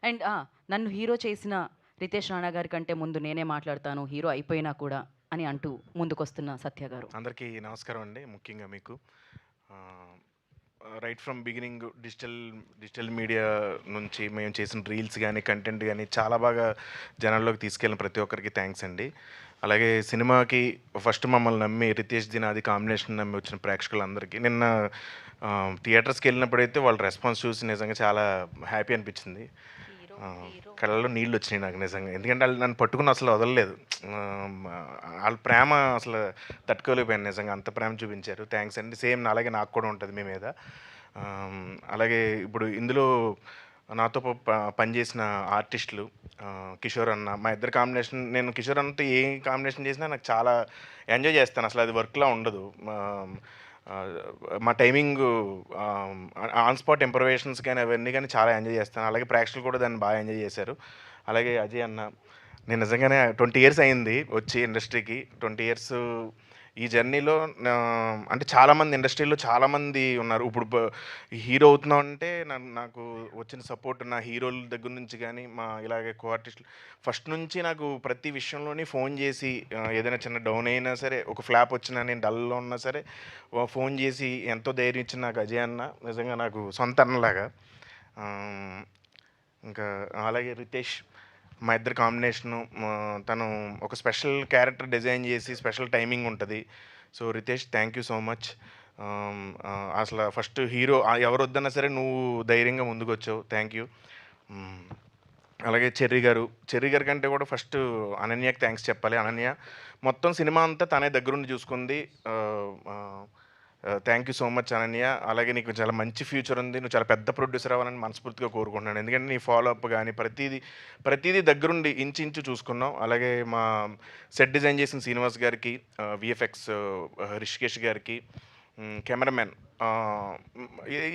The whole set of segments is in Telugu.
అండ్ నన్ను హీరో చేసిన రితేష్ రాణా గారి కంటే ముందు నేనే మాట్లాడతాను హీరో అయిపోయినా కూడా అని అంటూ ముందుకొస్తున్న సత్య గారు. అందరికీ నమస్కారం అండి. ముఖ్యంగా మీకు right from beginning digital media నుంచి మేము చేసిన రీల్స్ కానీ కంటెంట్ కానీ చాలా బాగా జనాల్లోకి తీసుకెళ్ళిన ప్రతి ఒక్కరికి థ్యాంక్స్ అండి. అలాగే సినిమాకి ఫస్ట్ మమ్మల్ని నమ్మి రితేష్ దినాది కాంబినేషన్ నమ్మి వచ్చిన ప్రేక్షకులందరికీ నిన్న థియేటర్స్కి వెళ్ళినప్పుడైతే వాళ్ళ రెస్పాన్స్ చూసి నిజంగా చాలా హ్యాపీ అనిపించింది. కళ్ళలో నీళ్ళు వచ్చినాయి నాకు నిజంగా. ఎందుకంటే వాళ్ళు నన్ను పట్టుకుని అసలు వదలలేదు. వాళ్ళ ప్రేమ అసలు తట్టుకోలేకపోయాను నిజంగా. అంత ప్రేమ చూపించారు. థ్యాంక్స్ అండి. సేమ్ అలాగే నాకు కూడా ఉంటుంది మీ మీద. అలాగే ఇప్పుడు ఇందులో నాతో పనిచేసిన ఆర్టిస్టులు కిషోర్ అన్న, మా ఇద్దరు కాంబినేషన్, నేను కిషోర్ అన్నతో ఏ కాంబినేషన్ చేసినా నాకు చాలా ఎంజాయ్ చేస్తాను. అసలు అది వర్క్లా ఉండదు. మా టైమింగ్ ఆన్ స్పాట్ ఇంప్రవేషన్స్ కానీ అవన్నీ కానీ చాలా ఎంజాయ్ చేస్తాను. అలాగే ప్రేక్షకులు కూడా దాన్ని బాగా ఎంజాయ్ చేశారు. అలాగే అజయ్ అన్న, నేను నిజంగానే 20 ఇయర్స్ అయింది వచ్చి ఇండస్ట్రీకి. 20 ఇయర్స్ ఈ జర్నీలో అంటే చాలామంది ఇండస్ట్రీలో చాలామంది ఉన్నారు. ఇప్పుడు హీరో అవుతున్నాం అంటే నాకు వచ్చిన సపోర్ట్ నా హీరోల దగ్గర నుంచి కానీ మా ఇలాగే కో ఆర్టిస్టులు ఫస్ట్ నుంచి నాకు ప్రతి విషయంలోని ఫోన్ చేసి ఏదైనా చిన్న డౌన్ అయినా సరే, ఒక ఫ్లాప్ వచ్చినా, నేను డల్లో ఉన్నా సరే ఫోన్ చేసి ఎంతో ధైర్యం ఇచ్చిన నాకు అజయ్ అన్న నిజంగా నాకు సొంత అన్నలాగా. ఇంకా అలాగే రితేష్, మా ఇద్దరు కాంబినేషను, తను ఒక స్పెషల్ క్యారెక్టర్ డిజైన్ చేసి స్పెషల్ టైమింగ్ ఉంటుంది. So Ritesh, thank you so much. అసలు ఫస్ట్ హీరో ఎవరు వద్దన్నా సరే నువ్వు ధైర్యంగా ముందుకు వచ్చావు. Thank you. అలాగే చెర్రీ గారి కంటే కూడా ఫస్ట్ అనన్యకి థ్యాంక్స్ చెప్పాలి. అనన్య మొత్తం సినిమా అంతా తనే దగ్గరుండి చూసుకుంది. Thank you so much Ananya. అలాగే నీకు చాలా మంచి ఫ్యూచర్ ఉంది. నువ్వు చాలా పెద్ద ప్రొడ్యూసర్ అవ్వాలని మనస్ఫూర్తిగా కోరుకుంటున్నాను. ఎందుకంటే నీ ఫాలోఅప్ కానీ ప్రతిదీ దగ్గరుండి ఇంచు చూసుకున్నావు. అలాగే మా సెట్ డిజైన్ చేసిన శ్రీనివాస్ గారికి, విఎఫ్ఎక్స్ రిషికేష్ గారికి, కెమెరామెన్,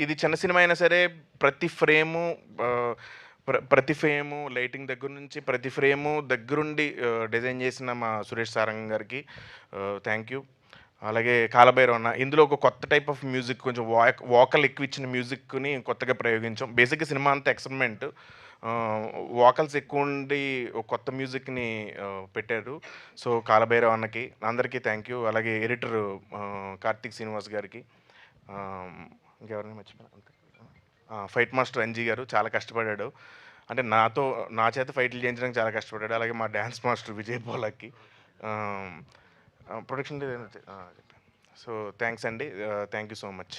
ఇది చిన్న సినిమా అయినా సరే ప్రతి ఫ్రేము లైటింగ్ దగ్గర నుంచి ప్రతి ఫ్రేము దగ్గరుండి డిజైన్ చేసిన మా సురేష్ సారంగ్ గారికి థ్యాంక్ యూ. అలాగే కాలభైరవ అన్న, ఇందులో ఒక కొత్త టైప్ ఆఫ్ మ్యూజిక్, కొంచెం వాకల్ ఎక్కువ ఇచ్చిన మ్యూజిక్ని కొత్తగా ప్రయోగించాం. బేసిక్గా సినిమా అంతా ఎక్స్పెరిమెంట్, వాకల్స్ ఎక్కువ ఉండి ఒక కొత్త మ్యూజిక్ని పెట్టారు. సో కాలభైరవ అన్నకి అందరికీ థ్యాంక్ యూ. అలాగే ఎడిటర్ కార్తీక్ శ్రీనివాస్ గారికి, ఇంకెవరిని మర్చిపోయాను, ఫైట్ మాస్టర్ అంజీ గారు చాలా కష్టపడ్డాడు. అంటే నా చేత ఫైట్లు చేయించడానికి చాలా కష్టపడ్డాడు. అలాగే మా డ్యాన్స్ మాస్టర్ విజయ్ పోలక్కి, ప్రొడక్షన్ సో థ్యాంక్స్ అండి. Thank you so much.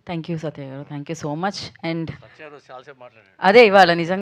Thank you Satya garu, thank you so much. And చాలాసేపు మాట్లాడాడు. అదే ఇవాళ నిజంగా